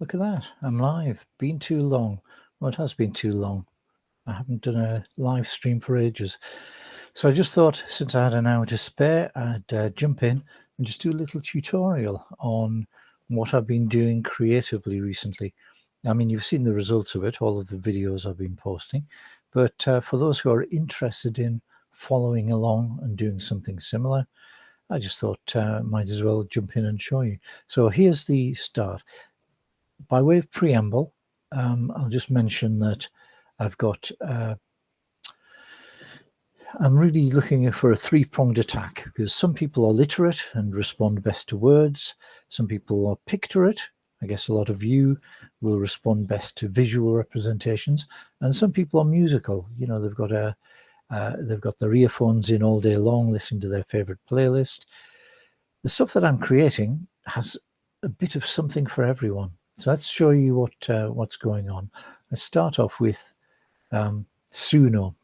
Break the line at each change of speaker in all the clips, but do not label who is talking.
Look at that. I'm live. Been too long. Well, it has been too long. I haven't done a live stream for ages. So I just thought, since I had an hour to spare, I'd jump in and just do a little tutorial on what I've been doing creatively recently. I mean, you've seen the results of it, all of the videos I've been posting. But for those who are interested in following along and doing something similar, I just thought might as well jump in and show you. So here's the start. By way of preamble, I'll just mention that I've got, I'm really looking for a three-pronged attack, because some people are literate and respond best to words. Some people are picturate. I guess a lot of you will respond best to visual representations. And some people are musical. You know, they've got their earphones in all day long, listening to their favorite playlist. The stuff that I'm creating has a bit of something for everyone. So let's show you what's going on. Let's start off with Suno,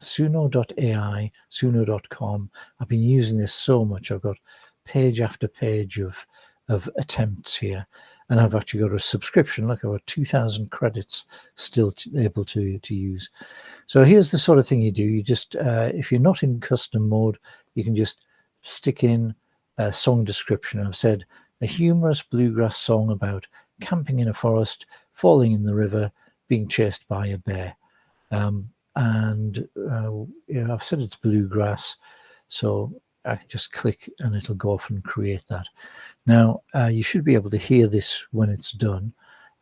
suno.ai, suno.com. I've been using this so much. I've got page after page of attempts here. And I've actually got a subscription. Look, I've got 2,000 credits still able to use. So here's the sort of thing you do. You just, if you're not in custom mode, you can just stick in a song description. I've said a humorous bluegrass song about camping in a forest, falling in the river, being chased by a bear. I've said it's bluegrass, so I can just click and it'll go off and create that. Now, you should be able to hear this when it's done.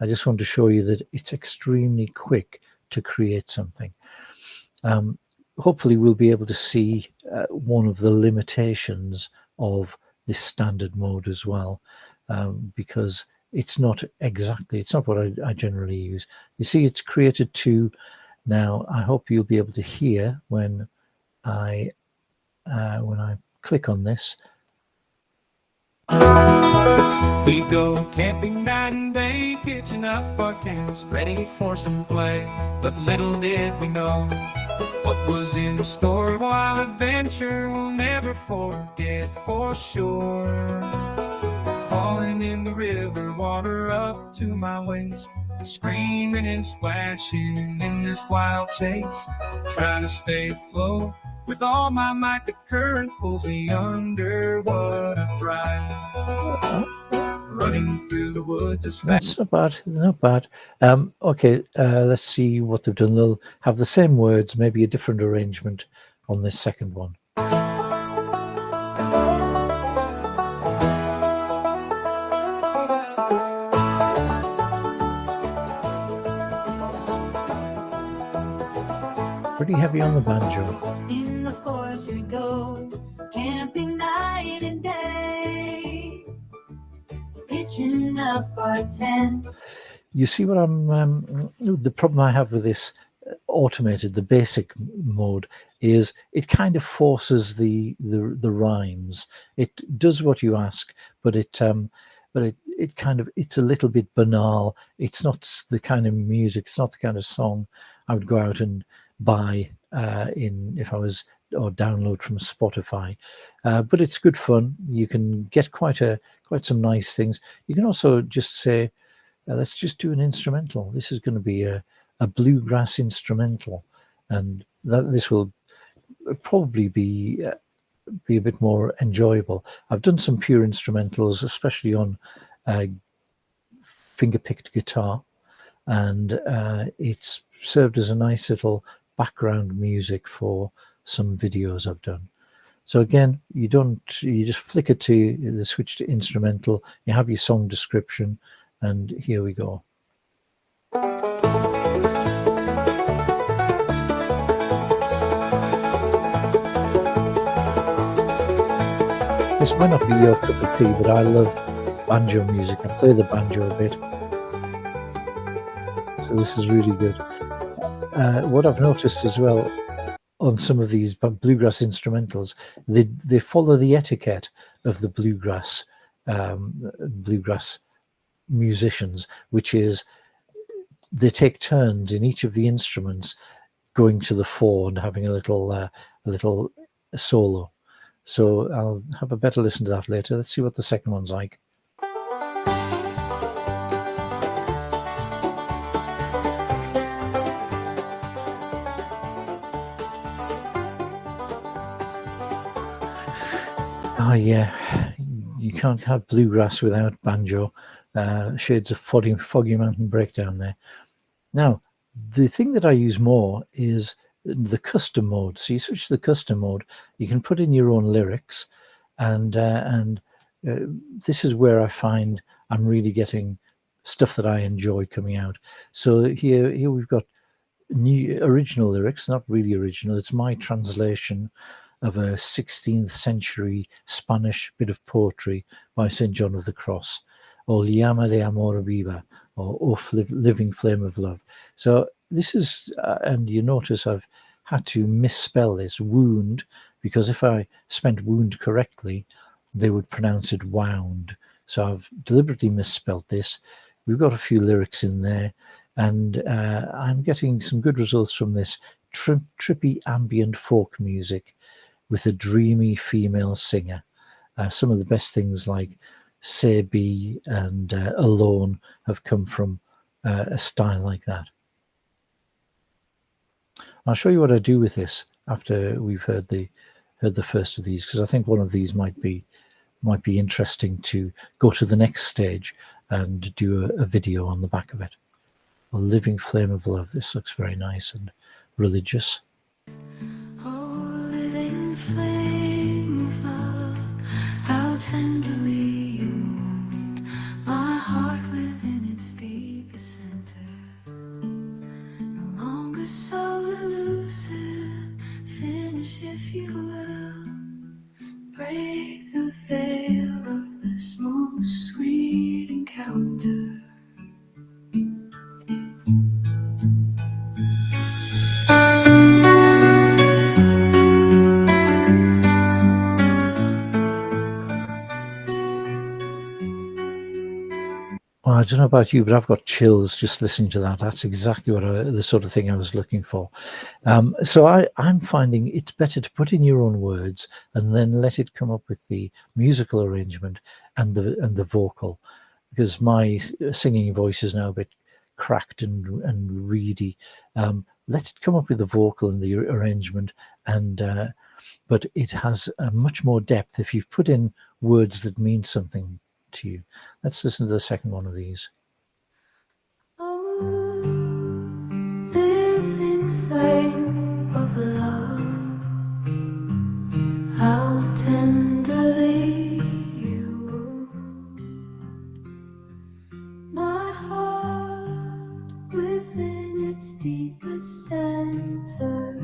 I just want to show you that it's extremely quick to create something. Hopefully we'll be able to see one of the limitations of this standard mode as well, because it's not what I generally use. You see, it's created two. Now, I hope you'll be able to hear when I click on this.
We go camping night and day, pitching up our tents, ready for some play. But little did we know what was in store. While adventure we'll never forget for sure. Falling in the river, water up to my waist, screaming and splashing in this wild chase, trying to stay afloat with all my might. The current pulls me under. What a fright! Running through the woods as fast.
That's not bad. Okay, let's see what they've done. They'll have the same words, maybe a different arrangement on this second one. Pretty heavy on the banjo.
In the forest we go, camping night and day, pitching up our tents.
You see what the problem I have with this automated, the basic mode, is it kind of forces the rhymes. It does what you ask, but it kind of, it's a little bit banal. It's not the kind of music, it's not the kind of song I would go out and buy or download from Spotify, but it's good fun. You can get quite some nice things. You can also just say, let's just do an instrumental. This is going to be a bluegrass instrumental, and this will probably be a bit more enjoyable. I've done some pure instrumentals, especially on finger-picked guitar, and it's served as a nice little background music for some videos I've done. So again, you just flick it to the switch to instrumental, you have your song description, and here we go. This might not be your cup of tea, but I love banjo music. I play the banjo a bit. So this is really good. What I've noticed as well on some of these bluegrass instrumentals, they follow the etiquette of the bluegrass musicians, which is they take turns in each of the instruments going to the fore and having a little solo. So I'll have a better listen to that later. Let's see what the second one's like. yeah, you can't have bluegrass without banjo. Shades of Foggy Mountain Breakdown there. Now, the thing that I use more is the custom mode. So you switch to the custom mode, you can put in your own lyrics, and this is where I find I'm really getting stuff that I enjoy coming out. So here we've got new original lyrics, not really original. It's my translation of a 16th century Spanish bit of poetry by St. John of the Cross, or Llama de Amor Viva, or Living Flame of Love. So this is, and you notice I've had to misspell this, wound, because if I spent wound correctly, they would pronounce it wound. So I've deliberately misspelled this. We've got a few lyrics in there, and I'm getting some good results from this trippy ambient folk music with a dreamy female singer. Some of the best things like Say Be and Alone have come from a style like that. I'll show you what I do with this after we've heard the first of these, because I think one of these might be interesting to go to the next stage and do a video on the back of it. A Living Flame of Love. This looks very nice and religious.
Oh, living flame of love, how tenderly you wound my heart within its deepest center. No longer so elusive, finish if you will. Break the veil of this most sweet encounter.
Well, I don't know about you, but I've got chills just listening to that. That's exactly what the sort of thing I was looking for. So I'm finding it's better to put in your own words and then let it come up with the musical arrangement and the vocal, because my singing voice is now a bit cracked and reedy. Let it come up with the vocal and the arrangement, and but it has a much more depth if you've put in words that mean something to you. Let's listen to the second one of these.
Oh, living flame of love, how tenderly you wound my heart within its deepest center.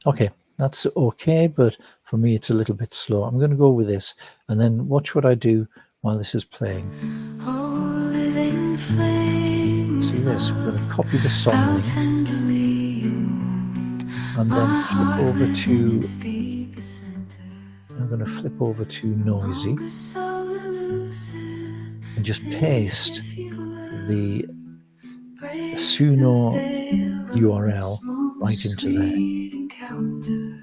Okay, that's okay, but for me it's a little bit slow. I'm going to go with this, and then watch what I do while this is playing.
Oh, living flame,
See this? We're going to copy the song
how
link
tenderly you wound
and
my
then flip
heart
over
within
to.
its deepest center.
I'm going to flip over to Noisy
Longer so elusive,
and just
finish
paste
if you will.
the
Break
Suno
the veil of
URL
this most
right into there.
sweet encounter.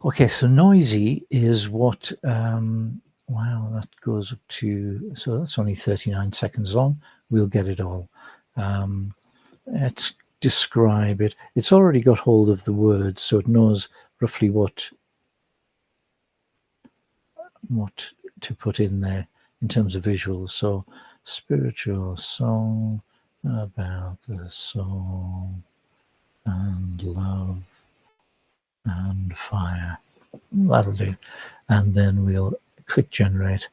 Okay, so Noisy is what, wow, that goes up to, so that's only 39 seconds long. We'll get it all. Let's describe it. It's already got hold of the words, so it knows roughly what to put in there in terms of visuals. So, spiritual song about the soul and love and fire. That'll do. And then we'll click generate,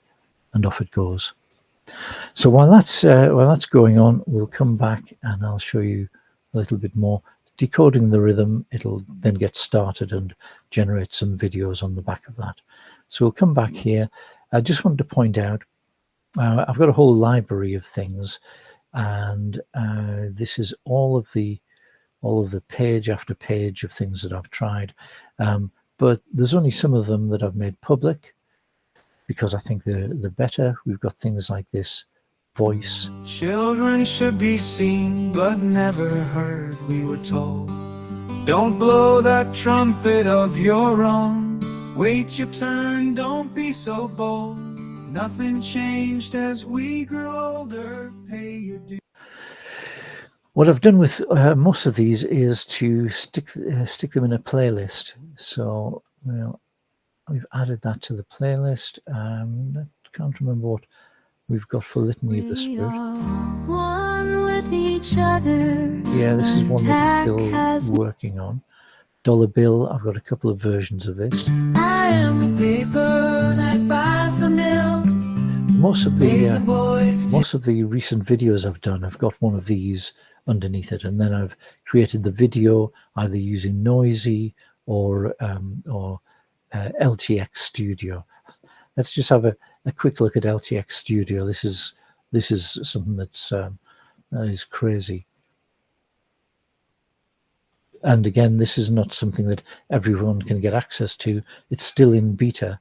and off it goes. So while that's going on, we'll come back and I'll show you a little bit more. Decoding the rhythm, it'll then get started and generate some videos on the back of that. So we'll come back here. I just wanted to point out, I've got a whole library of things, and this is all of the page after page of things that I've tried. But there's only some of them that I've made public because I think they're better. We've got things like this voice.
Children should be seen but never heard, we were told. Don't blow that trumpet of your own. Wait your turn, don't be so bold. Nothing changed as we grew older. Pay your dues.
What I've done with most of these is to stick them in a playlist. So, we've added that to the playlist. I can't remember what we've got for Litany of the Spirit.
One with each other.
Yeah, this is one that I'm still working on. Dollar Bill, I've got a couple of versions of this.
I am the paper that buys the milk.
Most of the recent videos I've done, I've got one of these underneath it, and then I've created the video either using Noisy or LTX Studio. Let's just have a quick look at LTX Studio. This is something that is crazy. And again, this is not something that everyone can get access to. It's still in beta.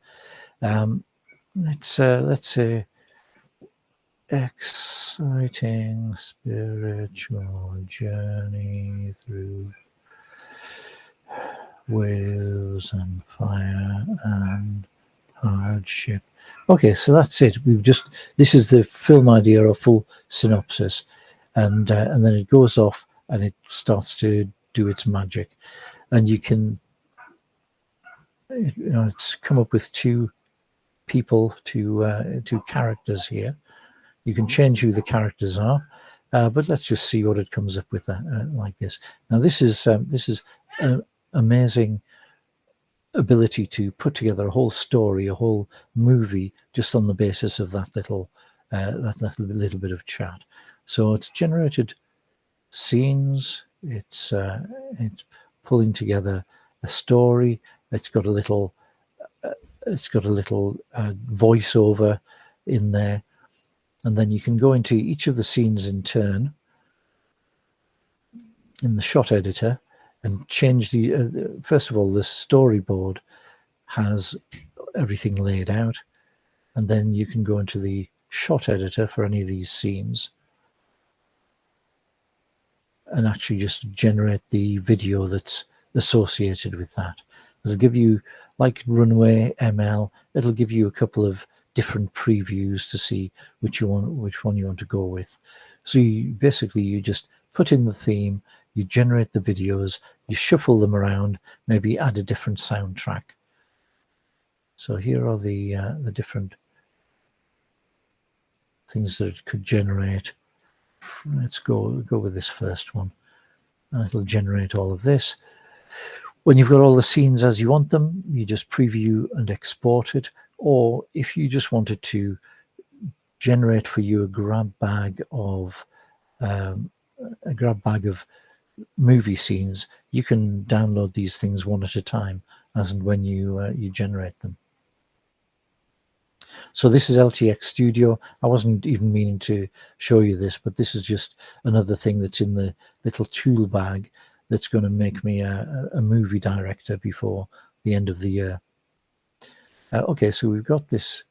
Let's say exciting spiritual journey through waves and fire and hardship. Okay, so that's it. This is the film idea or full synopsis, and then it goes off and it starts to do its magic, and you can, it's come up with two characters here. You can change who the characters are, but let's just see what it comes up with like this. Now this is an amazing ability to put together a whole story, a whole movie, just on the basis of that little bit of chat. So it's generated scenes. It's pulling together a story. It's got a little voiceover in there, and then you can go into each of the scenes in turn in the shot editor and change the. First of all, the storyboard has everything laid out, and then you can go into the shot editor for any of these scenes and actually just generate the video that's associated with that. It'll give you, like Runway ML, it'll give you a couple of different previews to see which one you want to go with. So you just put in the theme, you generate the videos, you shuffle them around, maybe add a different soundtrack. So here are the different things that it could generate. Let's go with this first one, and it'll generate all of this. When you've got all the scenes as you want them, you just preview and export it. Or if you just wanted to generate for you a grab bag of movie scenes, you can download these things one at a time, as and when you generate them. So this is LTX Studio. I wasn't even meaning to show you this, but this is just another thing that's in the little tool bag that's going to make me a movie director before the end of the year. Okay, so we've got this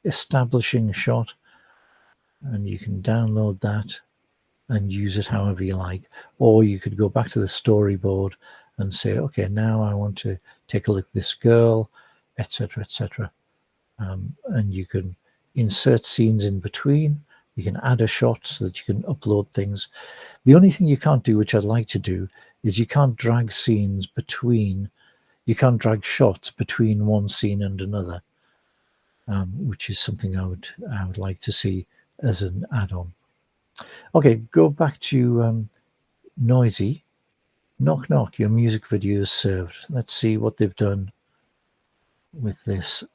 establishing shot, and you can download that and use it however you like. Or you could go back to the storyboard and say, okay, now I want to take a look at this girl, etc., etc. And you can insert scenes in between. You can add a shot so that you can upload things. The only thing you can't do, which I'd like to do, is you can't drag scenes between. You can't drag shots between one scene and another, which is something I would like to see as an add-on. Okay, go back to Noisy. Knock knock, your music video is served. Let's see what they've done with this.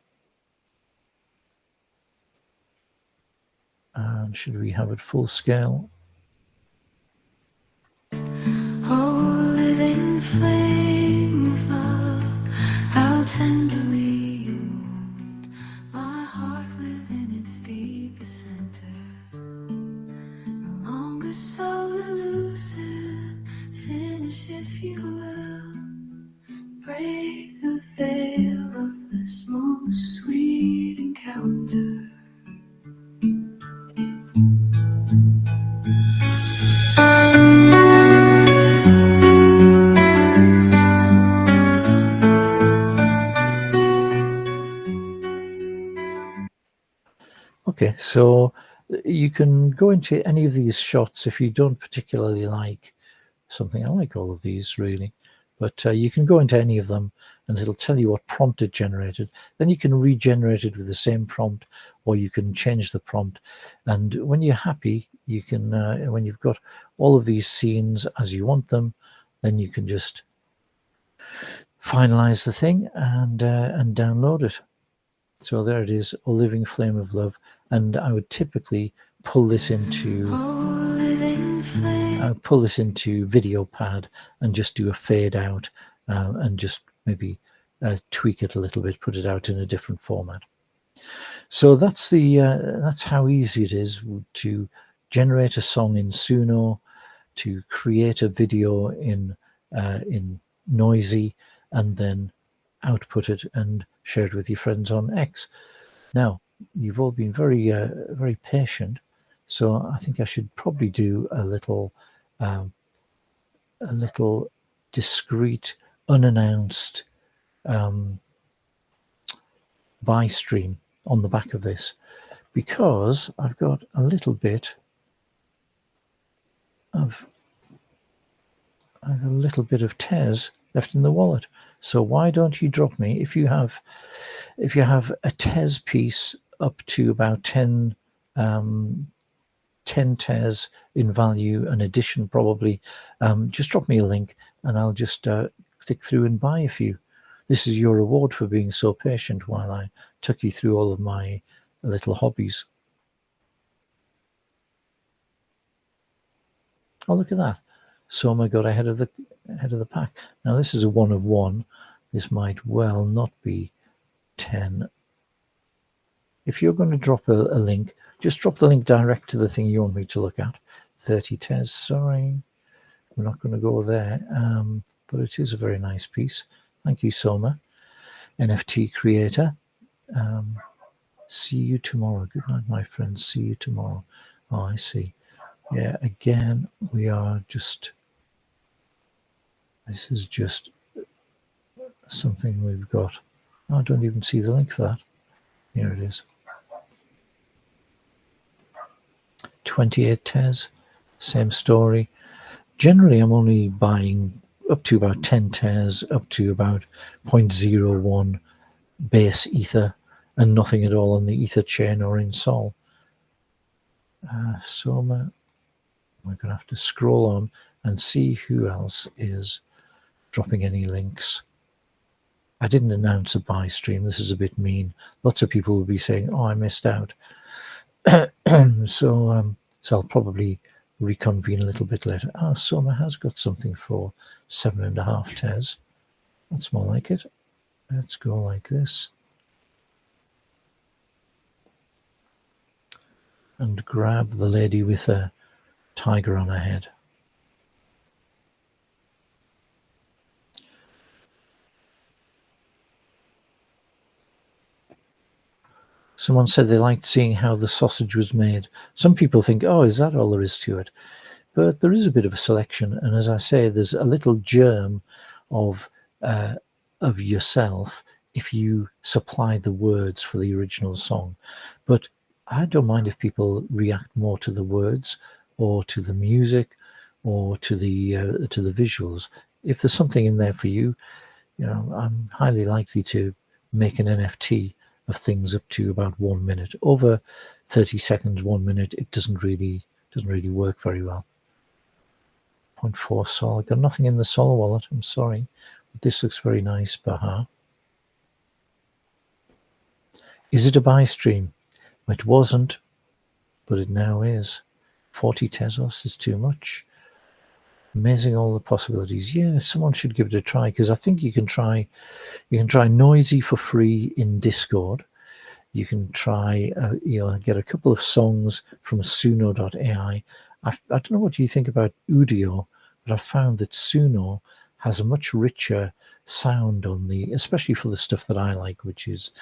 And should we have it full scale?
Oh, living flame of love, how tenderly you wound my heart within its deepest center. No longer so elusive, finish if you will. Break the veil of this most sweet encounter.
Okay, so you can go into any of these shots if you don't particularly like something. I like all of these really, but you can go into any of them and it'll tell you what prompt it generated. Then you can regenerate it with the same prompt, or you can change the prompt. And when you're happy, you can, when you've got all of these scenes as you want them, then you can just finalize the thing and download it. So there it is, O Living Flame of Love. And I would typically pull this into VideoPad and just do a fade out and just maybe tweak it a little bit, put it out in a different format. So that's how easy it is to generate a song in Suno, to create a video in Noisy, and then output it and share it with your friends on X. Now, you've all been very very patient, so I think I should probably do a little discreet, unannounced buy stream on the back of this, because I've got a little bit of TES left in the wallet. So why don't you drop me, if you have a TES piece up to about 10 TES in value, an edition probably, just drop me a link and I'll just click through and buy a few. This is your reward for being so patient while I took you through all of my little hobbies. Oh, look at that. Soma got ahead of the pack. Now this is a 1 of 1. This might well not be 10. If you're going to drop a link, just drop the link direct to the thing you want me to look at. 30 TES, sorry. We're not going to go there, but it is a very nice piece. Thank you, Soma, NFT creator. See you tomorrow. Good night, my friends. See you tomorrow. Oh, I see. Yeah, again, we are just... This is just something we've got. Oh, I don't even see the link for that. Here it is. 28 TES, same story. Generally, I'm only buying up to about 10 TES, up to about 0.01 base ether, and nothing at all on the ether chain or in Sol. Soma, we're going to have to scroll on and see who else is dropping any links. I didn't announce a buy stream. This is a bit mean. Lots of people will be saying, oh, I missed out. So I'll probably reconvene a little bit later. Ah, Soma has got something for 7.5 TES. That's more like it. Let's go like this. And grab the lady with a tiger on her head. Someone said they liked seeing how the sausage was made. Some people think, oh, is that all there is to it? But there is a bit of a selection. And as I say, there's a little germ of yourself if you supply the words for the original song. But I don't mind if people react more to the words or to the music or to the visuals. If there's something in there for you, you know, I'm highly likely to make an NFT of things up to about 1 minute. Over 30 seconds, 1 minute, it doesn't really work very well. 0.4 Sol. I've got nothing in the Sol wallet, I'm sorry. But this looks very nice, Baha. Is it a buy stream? It wasn't, but it now is. 40 Tezos is too much. Amazing, all the possibilities. Yeah, someone should give it a try, because I think you can try Noisy for free in Discord. You can try get a couple of songs from Suno.ai. I don't know what you think about Udio, but I've found that Suno has a much richer sound on especially for the stuff that I like, which is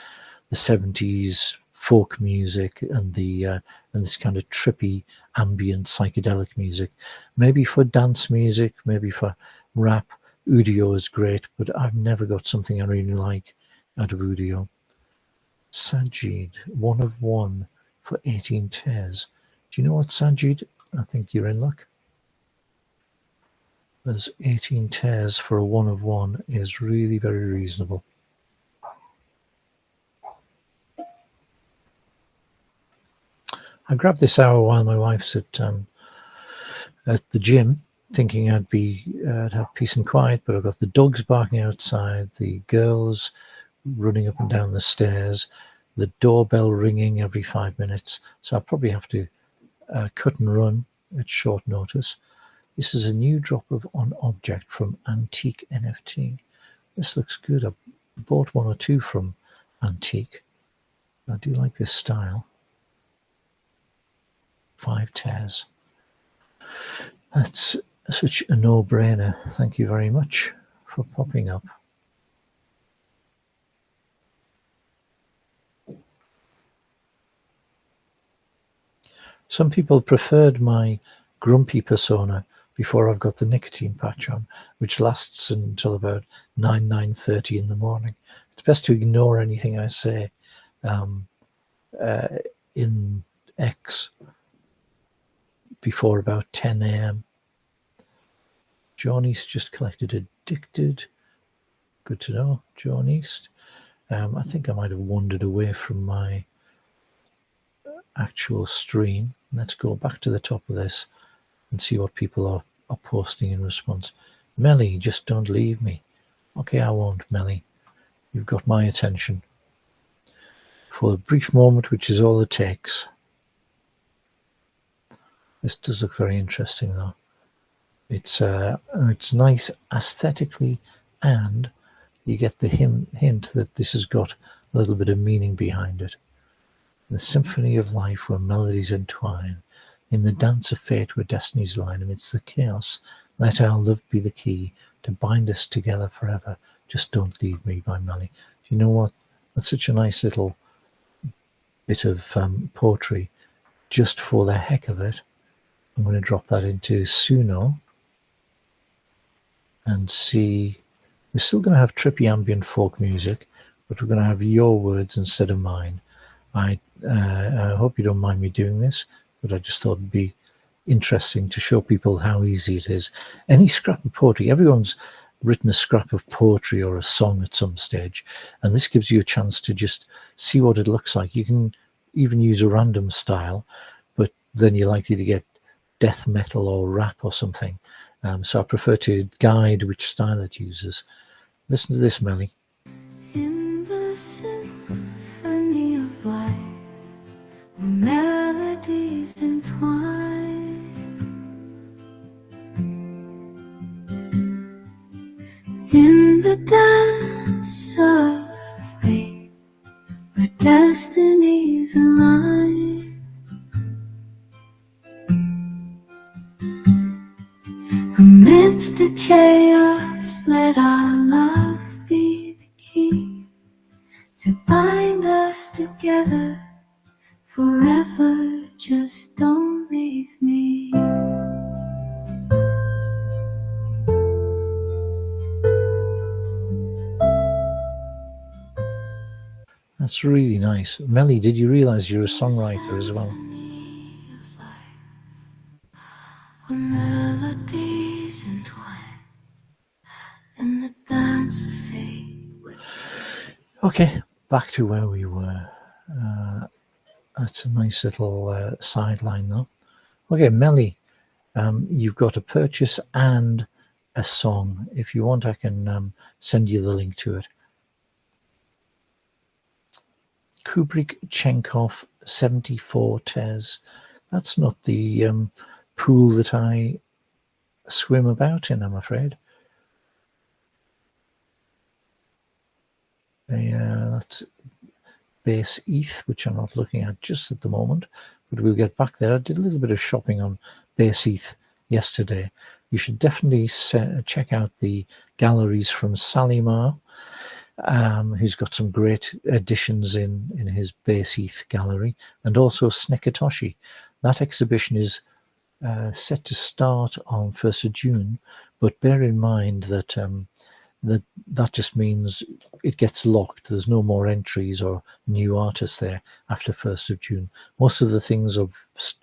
the 70s folk music and and this kind of trippy ambient psychedelic music. Maybe for dance music, maybe for rap, Udio is great, but I've never got something I really like out of Udio. Sajid, 1 of 1 for 18 tears. Do you know what, Sanjid? I think you're in luck. There's 18 tears for a 1 of 1 is really very reasonable. I grabbed this hour while my wife's at the gym, thinking I'd have peace and quiet, but I've got the dogs barking outside, the girls running up and down the stairs, the doorbell ringing every 5 minutes. So I'll probably have to cut and run at short notice. This is a new drop on object from Antique NFT. This looks good. I bought 1 or 2 from Antique. I do like this style. 5 tears. That's such a no-brainer. Thank you very much for popping up. Some people preferred my grumpy persona before I've got the nicotine patch on, which lasts until about 9:30 in the morning. It's best to ignore anything I say in X before about 10 a.m. John East just collected Addicted. Good to know, John East. I think I might have wandered away from my actual stream. Let's go back to the top of this and see what people are posting in response. Melly, just don't leave me. Okay, I won't, Melly. You've got my attention. For a brief moment, which is all it takes. This does look very interesting, though. It's nice aesthetically, and you get the hint that this has got a little bit of meaning behind it. The symphony of life where melodies entwine, in the dance of fate where destinies line, amidst the chaos, let our love be the key to bind us together forever. Just don't leave me, by Melly. You know what? That's such a nice little bit of poetry. Just for the heck of it, I'm going to drop that into Suno and see. We're still going to have trippy ambient folk music, but we're going to have your words instead of mine. I hope you don't mind me doing this, but I just thought it'd be interesting to show people how easy it is. Any scrap of poetry, everyone's written a scrap of poetry or a song at some stage, and this gives you a chance to just see what it looks like. You can even use a random style, but then you're likely to get death metal or rap or something. So I prefer to guide which style it uses. Listen to this, Melly.
In the symphony of life, where melodies entwine, in the dance of fate, where destinies align, amidst the chaos, let our love be the key to bind us together forever. Just don't leave me.
That's really nice. Melly, did you realize you're a songwriter as well?
Where melodies entwine in the dance of fate.
Okay, back to where we were. That's a nice little sideline, though. Okay, Melly, you've got a purchase and a song. If you want, I can send you the link to it. Kubrick Chenkov 74 Tez. That's not the pool that I swim about in, I'm afraid. That's Base ETH, which I'm not looking at just at the moment, but we'll get back there. I did a little bit of shopping on Base ETH yesterday. You should definitely check out the galleries from Salimar, who's got some great additions in his Base ETH gallery, and also Snekatoshi. That exhibition is set to start on 1st of June, but bear in mind that that just means it gets locked. There's no more entries or new artists there after 1st of June. Most of the things are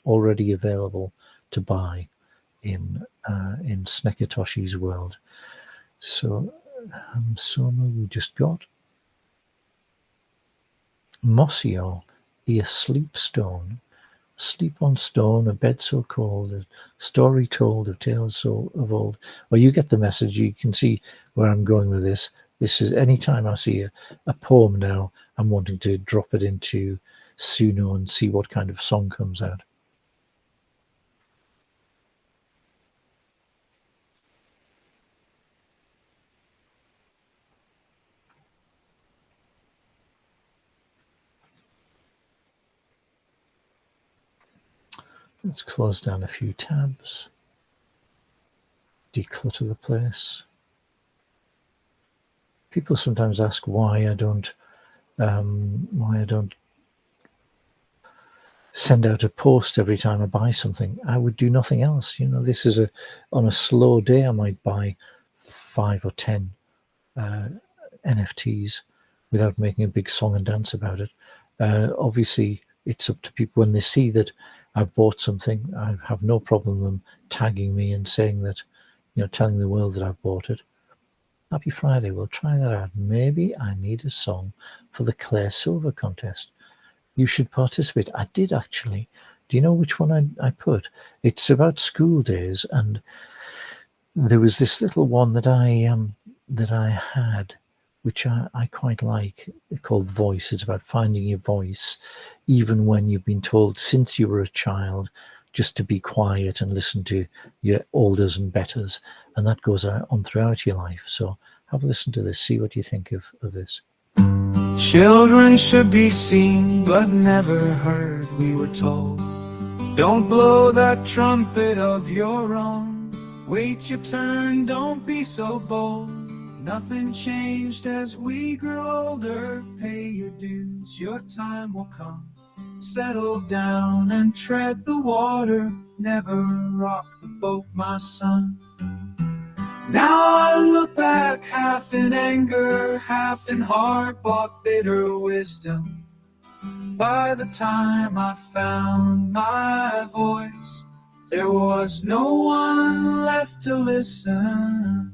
already available to buy in Snekatoshi's world. So Soma we just got. Mossio, a sleep stone. Sleep on stone, a bed so cold, a story told of tales so of old. Well, you get the message. You can see where I'm going with this. This is anytime I see a poem now, I'm wanting to drop it into Suno and see what kind of song comes out. Let's close down a few tabs. Declutter the place. People sometimes ask why I don't send out a post every time I buy something. I would do nothing else. You know, this is on a slow day I might buy 5 or 10 NFTs without making a big song and dance about it. Obviously, it's up to people when they see that I've bought something. I have no problem them tagging me and saying that, you know, telling the world that I've bought it. Happy Friday. We'll try that out. Maybe I need a song for the Claire Silver contest. You should participate. I did actually. Do you know which one I put? It's about school days, and there was this little one that I had, which I quite like, called Voice. It's about finding your voice, even when you've been told since you were a child just to be quiet and listen to your olders and betters, and that goes on throughout your life. So have a listen to this, see what you think of this.
Children should be seen but never heard, we were told. Don't blow that trumpet of your own. Wait your turn, don't be so bold. Nothing changed as we grew older. Pay your dues, your time will come. Settle down and tread the water. Never rock the boat, my son. Now I look back, half in anger, half in hard-bought bitter wisdom. By the time I found my voice, there was no one left to listen.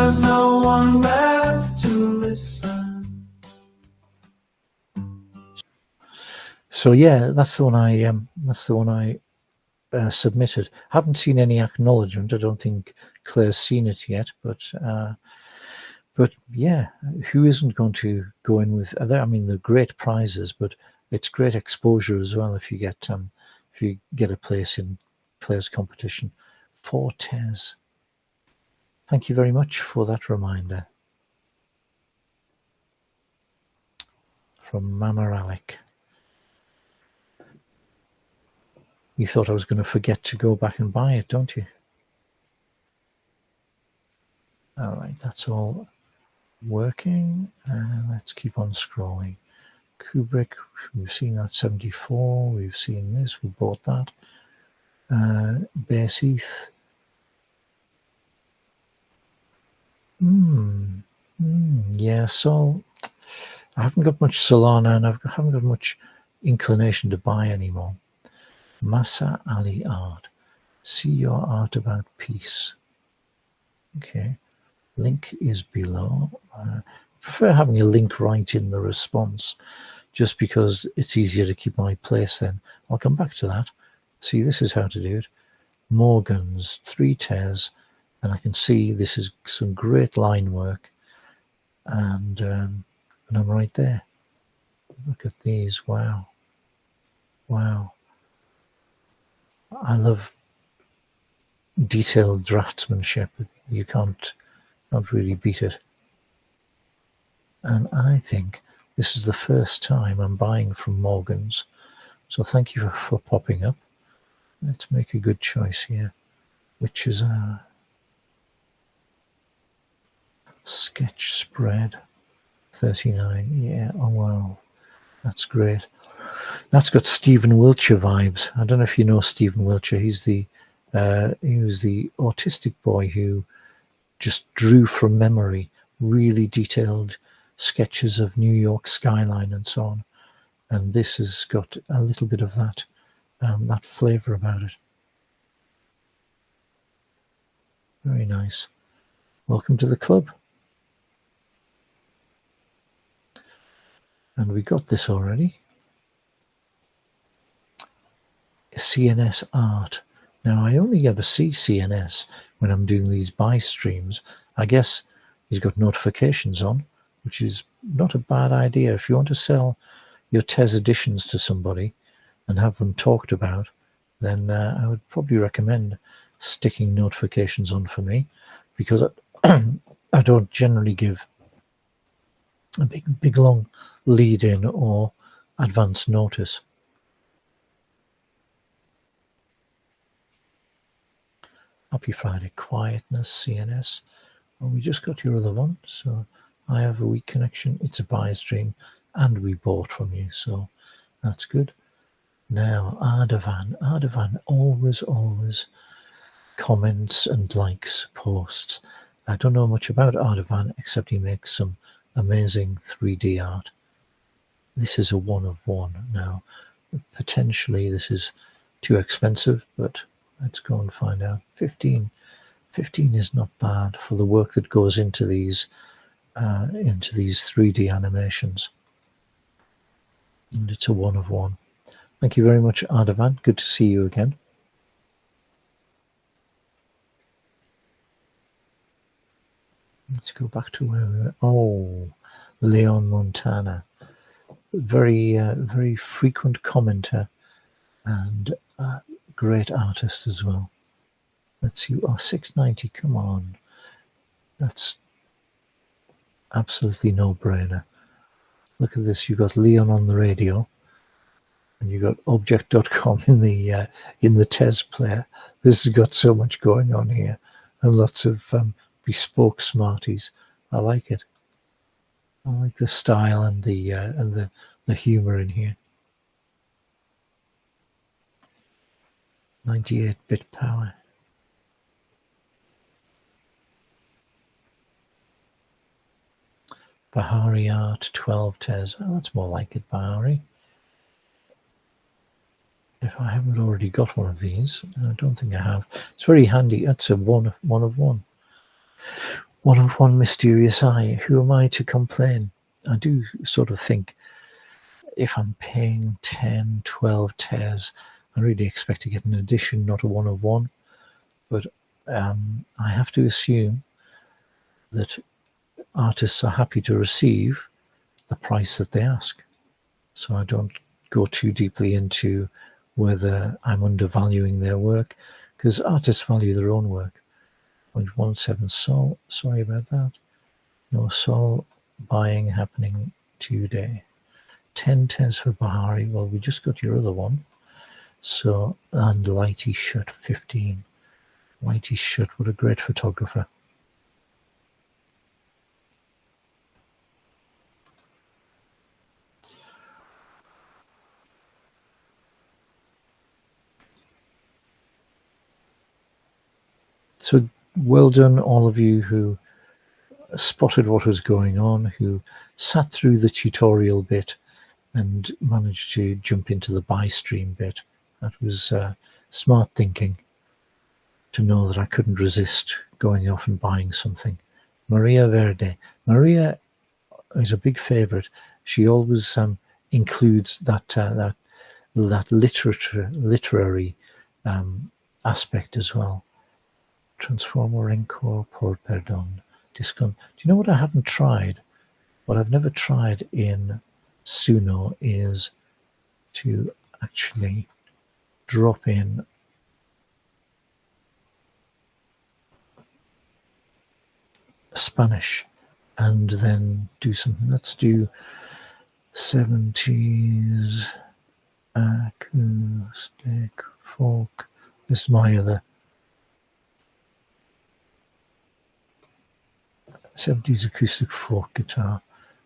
There's no one left to listen.
So yeah, that's the one I submitted. Haven't seen any acknowledgement. I don't think Claire's seen it yet, but yeah, who isn't going to go in with? I mean, they're great prizes, but it's great exposure as well if you get a place in Claire's competition. 4 Tez. Thank you very much for that reminder. From Mama Alec. You thought I was going to forget to go back and buy it, don't you? All right, that's all working. Let's keep on scrolling. Kubrick, we've seen that 74. We've seen this. We bought that. Base Heath. Yeah, so I haven't got much Solana, and I haven't got much inclination to buy anymore. Masa Ali Art. See your art about peace. Okay. Link is below. I prefer having a link right in the response, just because it's easier to keep my place then. I'll come back to that. See, this is how to do it. Morgan's, 3 Tez, and I can see this is some great line work, and I'm right there. Look at these. Wow. I love detailed draftsmanship. You can't really beat it. And I think this is the first time I'm buying from Morgan's. So thank you for popping up. Let's make a good choice here, which is a sketch spread. 39. Yeah, oh wow. That's great. That's got Stephen Wiltshire vibes. I don't know if you know Stephen Wiltshire. He was the autistic boy who just drew from memory really detailed sketches of New York skyline and so on. And this has got a little bit of that flavour about it. Very nice. Welcome to the club. And we got this already. CNS art. Now I only ever see CNS when I'm doing these buy streams. I guess he's got notifications on, which is not a bad idea. If you want to sell your TES editions to somebody and have them talked about, then I would probably recommend sticking notifications on for me, because I don't generally give a big long lead in or advance notice. Happy Friday, quietness, CNS. Well, we just got your other one, so I have a weak connection. It's a buy stream, and we bought from you, so that's good. Now, Ardavan always comments and likes posts. I don't know much about Ardavan except he makes some amazing 3D art. This is a 1 of 1. Now, potentially this is too expensive, but let's go and find out. 15 is not bad for the work that goes into these 3D animations. And it's a 1 of 1. Thank you very much, Ardavan. Good to see you again. Let's go back to where we were. Oh, Leon Montana. Very frequent commenter and great artist as well. Let's see. Oh, 690. Come on. That's absolutely no-brainer. Look at this. You've got Leon on the radio, and you've got Object.com in the TES player. This has got so much going on here, and lots of bespoke Smarties. I like it. I like the style and the humor in here. 98-bit power. Bahari art, 12 TES. Oh, that's more like it, Bahari. If I haven't already got one of these, I don't think I have. It's very handy. That's a one of one. 1 of 1 mysterious eye. Who am I to complain? I do sort of think if I'm paying 10, 12 TES, I really expect to get an edition, not a 1 of 1. But I have to assume that artists are happy to receive the price that they ask. So I don't go too deeply into whether I'm undervaluing their work, because artists value their own work. 0.17 Sol, sorry about that. No Sol buying happening today. 10 TES for Bahari. Well, we just got your other one. So, and Lighty Shut 15. Lighty Shut, what a great photographer. So well done, all of you who spotted what was going on, who sat through the tutorial bit and managed to jump into the buy stream bit. That was smart thinking to know that I couldn't resist going off and buying something. Maria Verde. Maria is a big favorite. She always includes that literary aspect as well. Transformer Encore, Por Perdon, Discount. Do you know what I haven't tried? What I've never tried in Suno is to actually drop in Spanish and then do something. Let's do 70s acoustic folk. This is my other 70s acoustic folk guitar.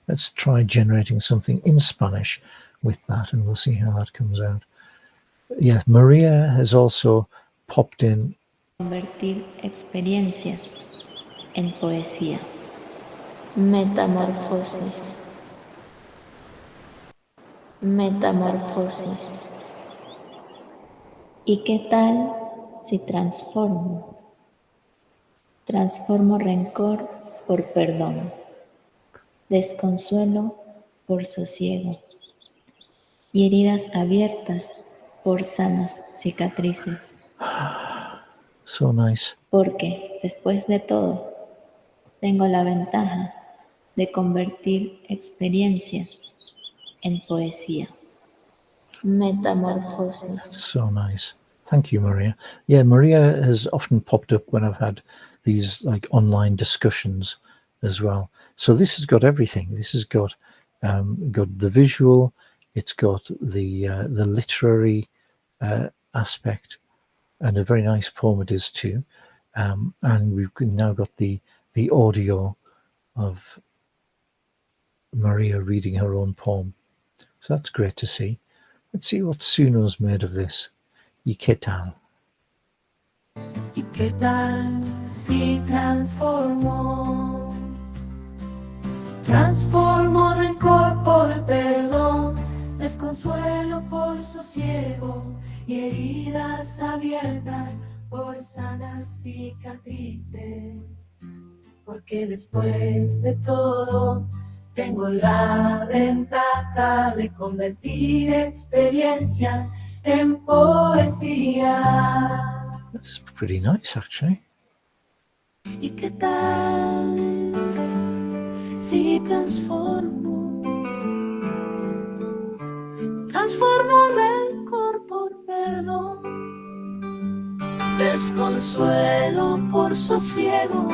Let's try generating something in Spanish with that, and we'll see how that comes out. Yeah, Maria has also popped in.
Convertir experiencias en poesía. Metamorfosis. Metamorfosis. ¿Y qué tal si transformo? Transformo rencor por perdón, desconsuelo por sosiego y heridas abiertas por sanas cicatrices.
So nice.
Porque, después de todo, tengo la ventaja de convertir experiencias en poesía. Metamorfosis.
So nice. Thank you, Maria. Yeah, Maria has often popped up when I've had these like online discussions as well. So this has got everything. This has got the visual. It's got the literary aspect, and a very nice poem it is too. And we've now got the audio of Maria reading her own poem. So that's great to see. Let's see what Suno's made of this. ¿Y qué tal?
¿Y qué tal si transformo? Transformo rencor por perdón, desconsuelo por sosiego y heridas abiertas por sanas cicatrices. Porque después de todo tengo la ventaja de convertir experiencias en poesía.
That's pretty nice, actually.
¿Y qué tal si transformo? Transformo rencor por perdón, desconsuelo por sosiego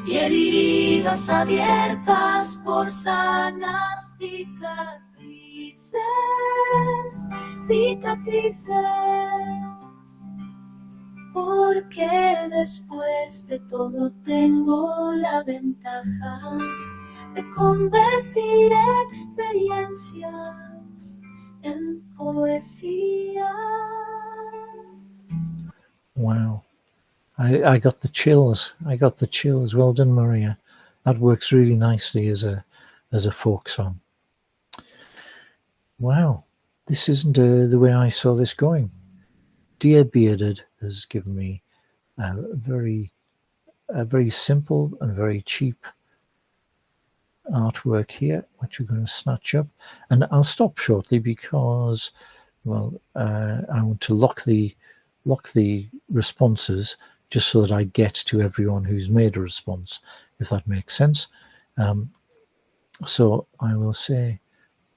y heridas abiertas por sanas cicatrices. Porque después de todo tengo la ventaja de convertir experiencias en poesía.
Wow. I got the chills. Well done, Maria. That works really nicely as a folk song. Wow. This isn't the way I saw this going. Dear Bearded has given me a very simple and very cheap artwork here, which we're going to snatch up. And I'll stop shortly because, well, I want to lock the responses just so that I get to everyone who's made a response, if that makes sense. So I will say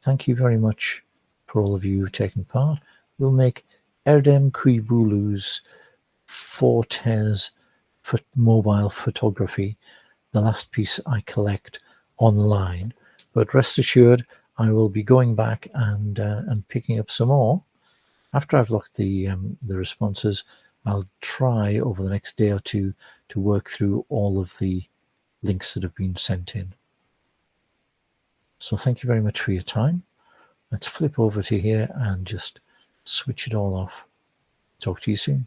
thank you very much for all of you taking part. We'll make Erdem Kuibulu's Fortes for mobile photography the last piece I collect online. But rest assured, I will be going back and picking up some more. After I've locked the responses, I'll try over the next day or two to work through all of the links that have been sent in. So thank you very much for your time. Let's flip over to here and just switch it all off. Talk to you soon.